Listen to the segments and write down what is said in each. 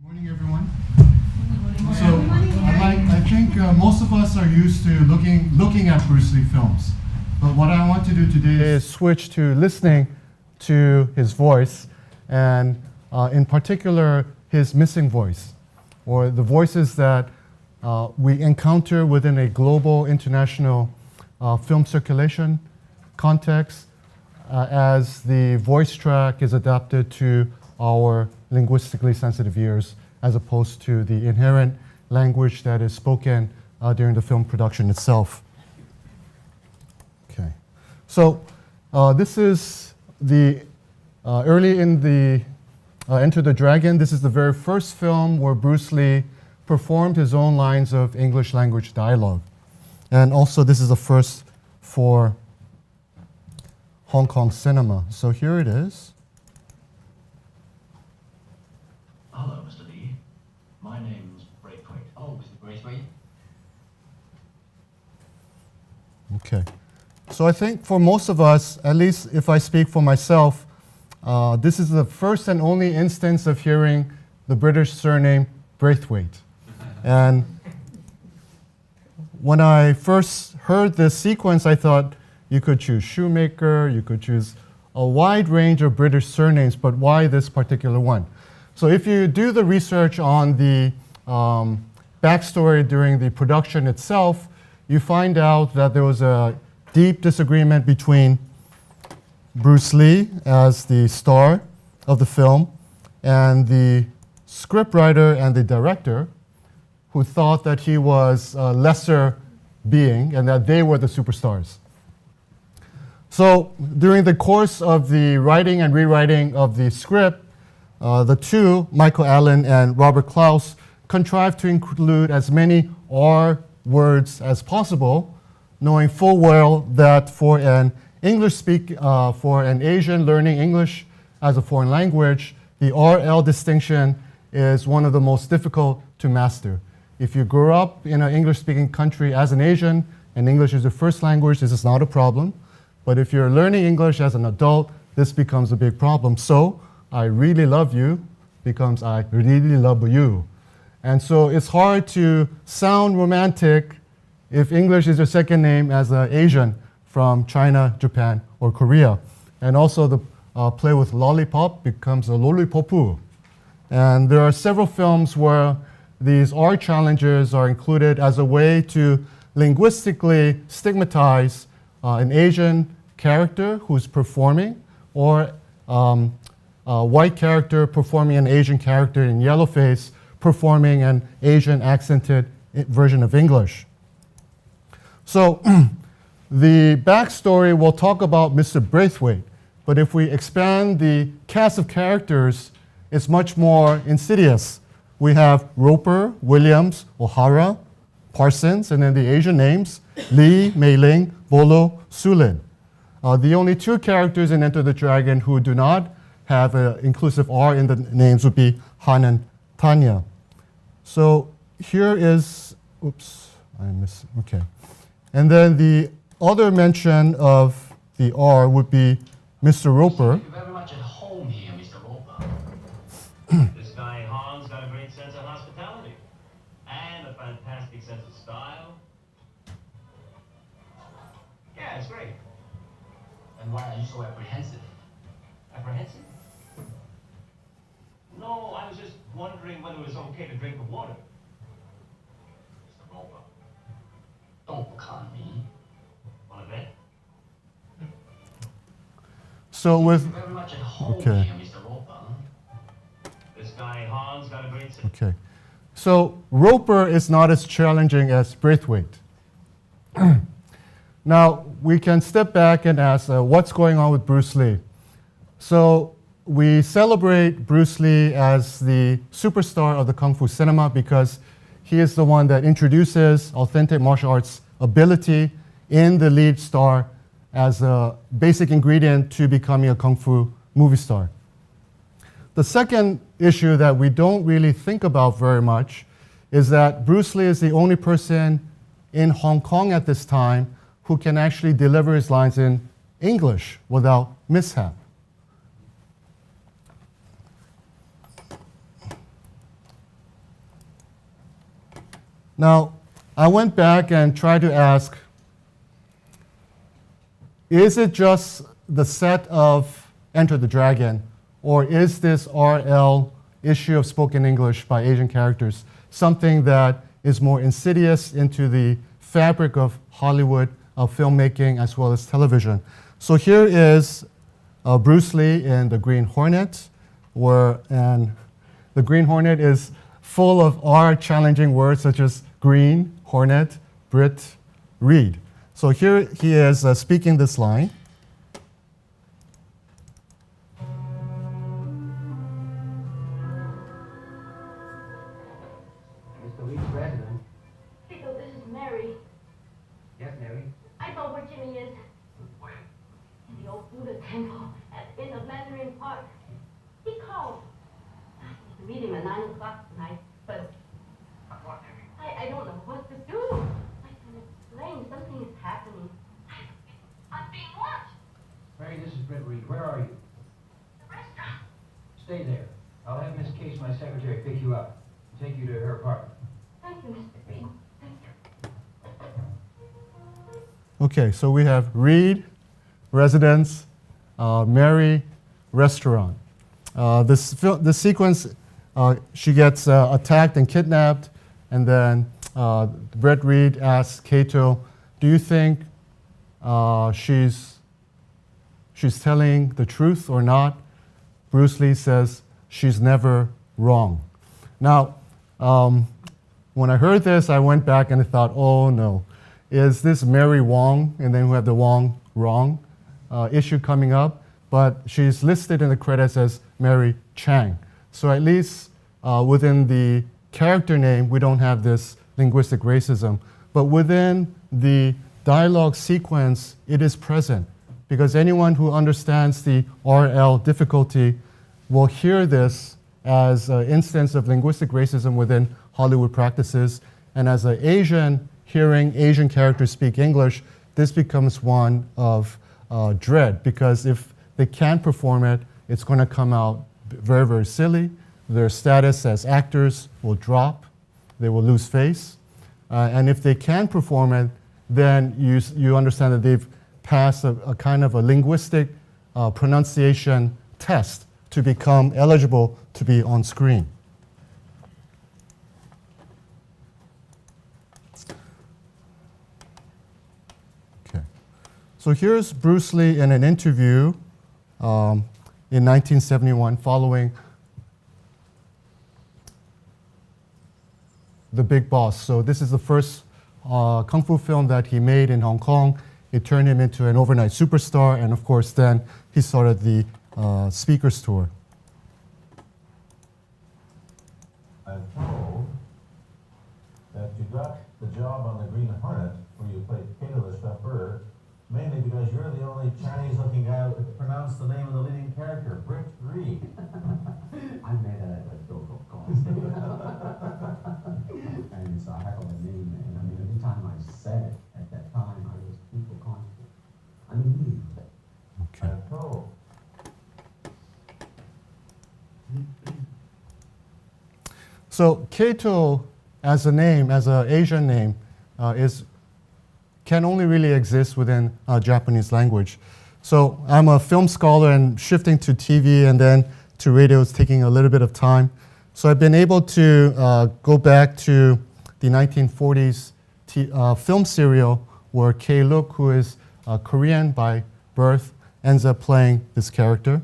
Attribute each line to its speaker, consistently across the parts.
Speaker 1: Morning, everyone. I think most of us are used to looking at Bruce Lee films. But what I want to do today is switch to listening to his voice, and in particular, his missing voice, or the voices that we encounter within a global, international film circulation context as the voice track is adapted to our linguistically sensitive ears, as opposed to the inherent language that is spoken during the film production itself. Okay, so this is the early in the Enter the Dragon. This is the very first film where Bruce Lee performed his own lines of English language dialogue. And also this is the first for Hong Kong cinema. So here it is.
Speaker 2: Hello, Mr. Lee. My name's Braithwaite. Oh, Mr. Braithwaite.
Speaker 1: Okay. So I think for most of us, at least if I speak for myself, this is the first and only instance of hearing the British surname Braithwaite. And when I first heard this sequence, I thought you could choose Shoemaker, you could choose a wide range of British surnames, but why this particular one? So if you do the research on the backstory during the production itself, you find out that there was a deep disagreement between Bruce Lee as the star of the film and the scriptwriter and the director, who thought that he was a lesser being and that they were the superstars. So during the course of the writing and rewriting of the script, the two, Michael Allen and Robert Klaus, contrived to include as many R words as possible, knowing full well that for an for an Asian learning English as a foreign language, the RL distinction is one of the most difficult to master. If you grew up in an English-speaking country as an Asian and English is your first language, this is not a problem. But if you're learning English as an adult, this becomes a big problem. So, I really love you becomes I really love you. And so it's hard to sound romantic if English is your second name as an Asian from China, Japan, or Korea. And also the play with lollipop becomes a lollipopu. And there are several films where these R challenges are included as a way to linguistically stigmatize an Asian character who's performing, or a white character performing an Asian character in yellowface, performing an Asian accented version of English. So the backstory will talk about Mr. Braithwaite, but if we expand the cast of characters, it's much more insidious. We have Roper, Williams, O'Hara, Parsons, and then the Asian names, Lee, Mei Ling, Bolo, Sulin. The only two characters in Enter the Dragon who do not have an inclusive R in the names would be Han and Tanya. So here is, okay. And then the other mention of the R would be Mr. Roper.
Speaker 2: You're very much at home here, Mr. Roper. This guy Han's got a great sense of hospitality and a fantastic sense of style. Yeah, it's great. And why are you so apprehensive? Apprehensive? No, I was just wondering whether it was okay to drink the water. Mr. Roper, don't con me. Want to bet?
Speaker 1: So with,
Speaker 2: You're very much at home
Speaker 1: okay.
Speaker 2: here, Mr. Roper. This guy Han's got a great sense.
Speaker 1: Okay. So Roper is not as challenging as Braithwaite. Now, we can step back and ask, what's going on with Bruce Lee? So we celebrate Bruce Lee as the superstar of the Kung Fu cinema because he is the one that introduces authentic martial arts ability in the lead star as a basic ingredient to becoming a Kung Fu movie star. The second issue that we don't really think about very much is that Bruce Lee is the only person in Hong Kong at this time who can actually deliver his lines in English without mishap. Now, I went back and tried to ask, is it just the set of Enter the Dragon, or is this RL issue of spoken English by Asian characters something that is more insidious into the fabric of Hollywood, of filmmaking, as well as television? So here is Bruce Lee in The Green Hornet, and the Green Hornet is full of R challenging words such as green, hornet, Brit, read. So here he is speaking this line.
Speaker 2: Mr. Reed's resident.
Speaker 3: Kaito, this is Mary.
Speaker 2: Yes, Mary?
Speaker 3: I know where Jimmy is.
Speaker 2: Where?
Speaker 3: In the old Buddha temple in the Mandarin Park. He called. I need to meet him at 9 o'clock tonight, but
Speaker 2: What, Mary?
Speaker 3: I don't know what to do. I can explain. Something is happening. I'm being watched.
Speaker 2: Mary, this is Britt Reed. Where are you?
Speaker 3: The restaurant.
Speaker 2: Stay there. I'll have Miss Case, my secretary, pick you up and take you to her apartment.
Speaker 3: Thank you, Mr. Reed. Thank you.
Speaker 1: Okay, so we have Reed, residence, Mary, restaurant. This sequence, she gets attacked and kidnapped, and then Brett Reed asks Kaito, do you think she's telling the truth or not? Bruce Lee says, she's never wrong. Now, when I heard this, I went back and I thought, oh no, is this Mary Wong, and then we have the Wong wrong issue coming up? But she's listed in the credits as Mary Chang. So at least within the character name, we don't have this linguistic racism. But within the dialogue sequence, it is present, because anyone who understands the RL difficulty will hear this as an instance of linguistic racism within Hollywood practices. And as an Asian hearing Asian characters speak English, this becomes one of dread, because if they can't perform it, it's going to come out very, very silly. Their status as actors will drop. They will lose face. And if they can perform it, then you understand that they've passed a kind of a linguistic pronunciation test to become eligible to be on screen. Okay. So here's Bruce Lee in an interview in 1971 following The Big Boss. So this is the first kung fu film that he made in Hong Kong. It turned him into an overnight superstar, and of course then he started the speakers tour.
Speaker 4: I'm told that you got the job on the Green Hornet, where you played Kaito the chauffeur, mainly because you're the only Chinese-looking guy who could pronounce the name of the leading character, Britt Reed.
Speaker 5: I made a joke, of course. And it's a heck of a name, man. I mean, every time I said it at that time, I was super confident. I mean,
Speaker 4: I'm told.
Speaker 1: So Kaito, as a name, as an Asian name, can only really exist within Japanese language. So I'm a film scholar, and shifting to TV and then to radio is taking a little bit of time. So I've been able to go back to the 1940s film serial where K-Look, who is Korean by birth, ends up playing this character.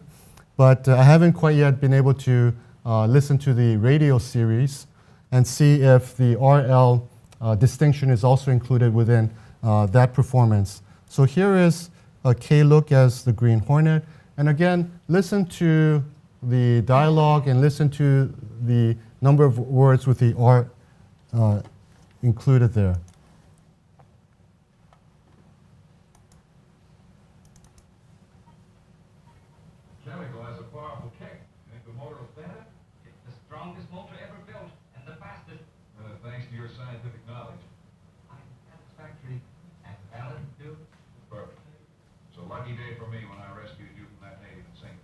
Speaker 1: But I haven't quite yet been able to listen to the radio series and see if the RL distinction is also included within that performance. So here is K-Look as the Green Hornet. And again, listen to the dialogue and listen to the number of words with the R included there.
Speaker 6: Chemical has a powerful kick. Think the motor will stand it?
Speaker 2: It's the strongest motor ever built and the fastest.
Speaker 6: Thanks to your scientific knowledge.
Speaker 2: I'm satisfactory and valid too.
Speaker 6: Perfect. It's a lucky day for me when I rescued you from that native in Singapore.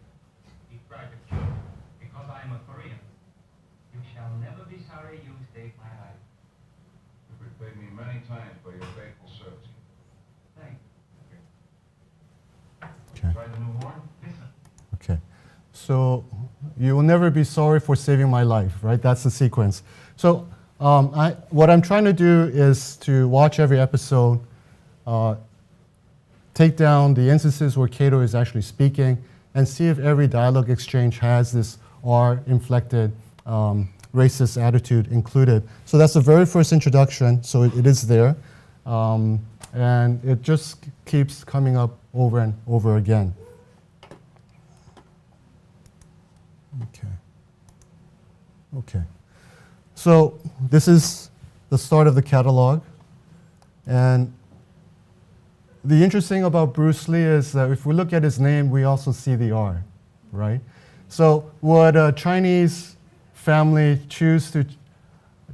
Speaker 2: He tried to kill me because I'm a Korean. You shall never be sorry you saved my life.
Speaker 6: paid me many times for your faithful service.
Speaker 2: Thank
Speaker 1: Okay.
Speaker 6: Try the new horn?
Speaker 2: Listen.
Speaker 1: Okay. So you will never be sorry for saving my life, right? That's the sequence. So what I'm trying to do is to watch every episode, take down the instances where Kaito is actually speaking, and see if every dialogue exchange has this R-inflected racist attitude included. So that's the very first introduction, so it is there. And it just keeps coming up over and over again. Okay. So this is the start of the catalog. And the interesting about Bruce Lee is that if we look at his name, we also see the R, right? So would a Chinese family choose an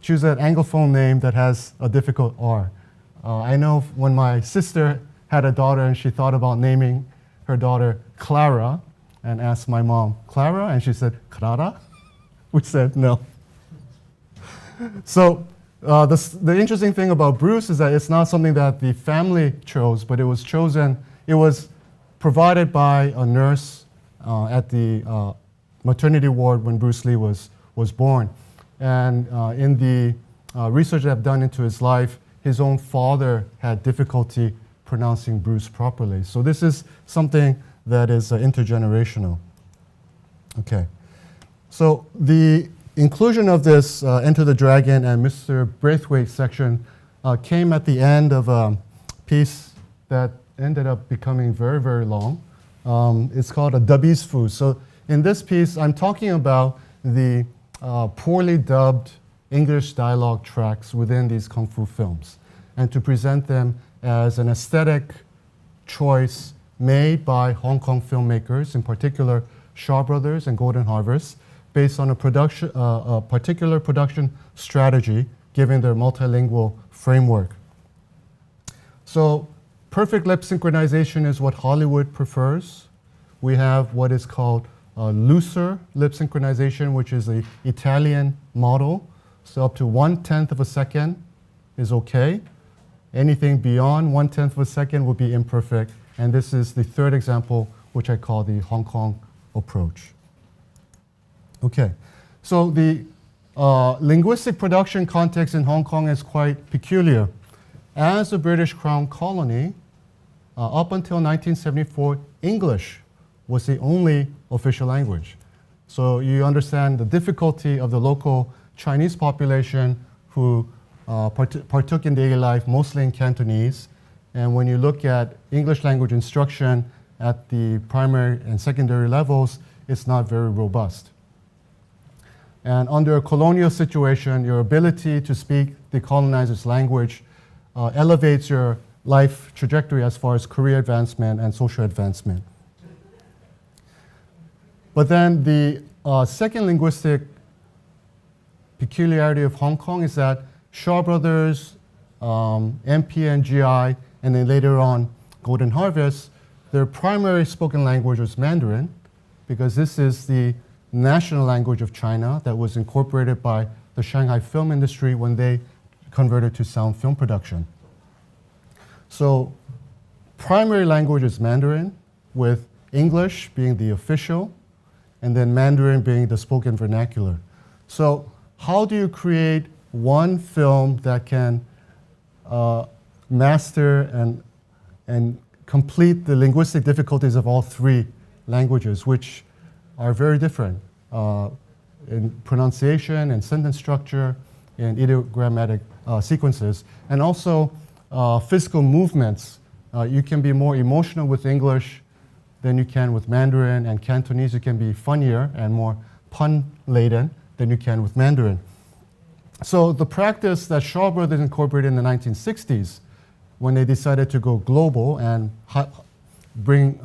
Speaker 1: Anglophone name that has a difficult R? I know when my sister had a daughter and she thought about naming her daughter Clara and asked my mom, Clara? And she said, Clara? We said no. So the interesting thing about Bruce is that it's not something that the family chose, but it was provided by a nurse at the maternity ward when Bruce Lee was born. And in the research I've done into his life, his own father had difficulty pronouncing Bruce properly. So this is something that is intergenerational. Okay. So the inclusion of this Enter the Dragon and Mr. Braithwaite section came at the end of a piece that ended up becoming very, very long. It's called a Dubby's Food. So in this piece, I'm talking about the poorly dubbed English dialogue tracks within these Kung Fu films, and to present them as an aesthetic choice made by Hong Kong filmmakers, in particular Shaw Brothers and Golden Harvest, based on a particular production strategy given their multilingual framework. So perfect lip synchronization is what Hollywood prefers. We have what is called looser lip synchronization, which is the Italian model. So up to 1/10 of a second is okay. Anything beyond 1/10 of a second will be imperfect. And this is the third example, which I call the Hong Kong approach. Okay, so the linguistic production context in Hong Kong is quite peculiar. As a British Crown colony, up until 1974, English was the only official language. So you understand the difficulty of the local Chinese population who partook in daily life mostly in Cantonese. And when you look at English language instruction at the primary and secondary levels, it's not very robust. And under a colonial situation, your ability to speak the colonizer's language elevates your life trajectory as far as career advancement and social advancement. But then the second linguistic peculiarity of Hong Kong is that Shaw Brothers, MP and GI, and then later on Golden Harvest, their primary spoken language was Mandarin, because this is the national language of China that was incorporated by the Shanghai film industry when they converted to sound film production. So primary language is Mandarin, with English being the official, and then Mandarin being the spoken vernacular. So how do you create one film that can master and complete the linguistic difficulties of all three languages, which are very different in pronunciation and sentence structure and ideogrammatic sequences, and also physical movements. You can be more emotional with English than you can with Mandarin, and Cantonese you can be funnier and more pun-laden than you can with Mandarin. So the practice that Shaw Brothers incorporated in the 1960s, when they decided to go global and bring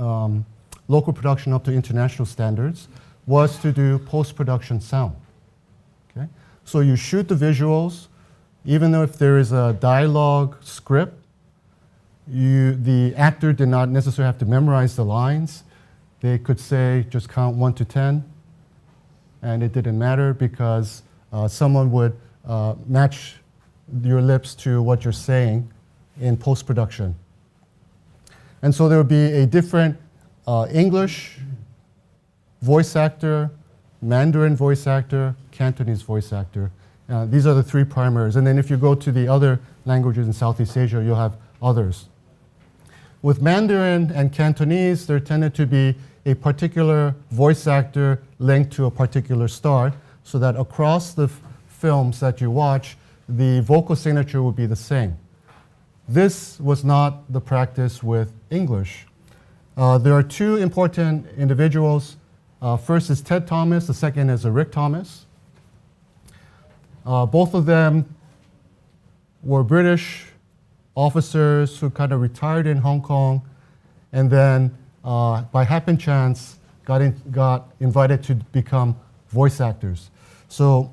Speaker 1: local production up to international standards, was to do post-production sound. Okay? So you shoot the visuals, even though if there is a dialogue script, the actor did not necessarily have to memorize the lines. They could say, just count 1 to 10, and it didn't matter because someone would match your lips to what you're saying in post-production. And so there will be a different English voice actor, Mandarin voice actor, Cantonese voice actor. These are the three primaries. And then if you go to the other languages in Southeast Asia, you'll have others. With Mandarin and Cantonese, there tended to be a particular voice actor linked to a particular star, so that across the films that you watch, the vocal signature would be the same. This was not the practice with English. There are two important individuals. First is Ted Thomas, the second is Rick Thomas. Both of them were British officers who kind of retired in Hong Kong, and then by happen chance got invited to become voice actors. So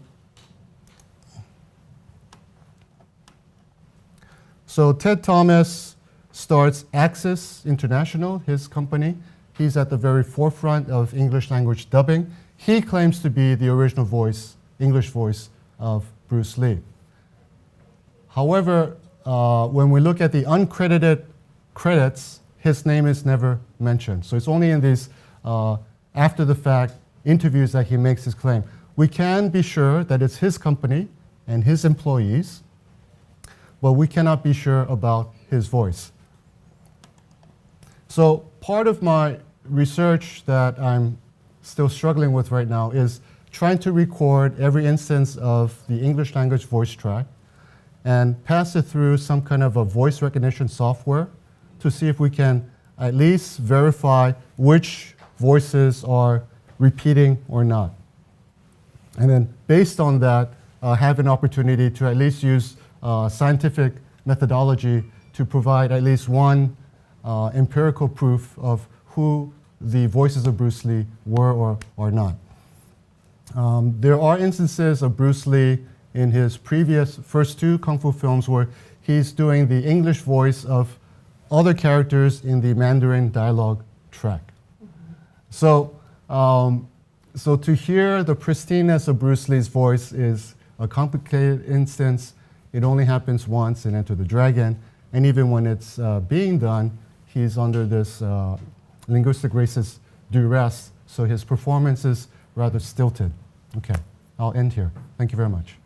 Speaker 1: Ted Thomas starts Axis International, his company. He's at the very forefront of English language dubbing. He claims to be the original voice, English voice of Bruce Lee. However, when we look at the uncredited credits, his name is never mentioned. So it's only in these after the fact interviews that he makes his claim. We can be sure that it's his company and his employees, but we cannot be sure about his voice. So part of my research that I'm still struggling with right now is trying to record every instance of the English language voice track and pass it through some kind of a voice recognition software to see if we can at least verify which voices are repeating or not. And then based on that, have an opportunity to at least use scientific methodology to provide at least one empirical proof of who the voices of Bruce Lee were or are not. There are instances of Bruce Lee in his previous first two Kung Fu films where he's doing the English voice of other characters in the Mandarin dialogue track. So to hear the pristineness of Bruce Lee's voice is a complicated instance. It only happens once in Enter the Dragon, and even when it's being done, he's under this linguistic racist duress, so his performance is rather stilted. Okay, I'll end here. Thank you very much.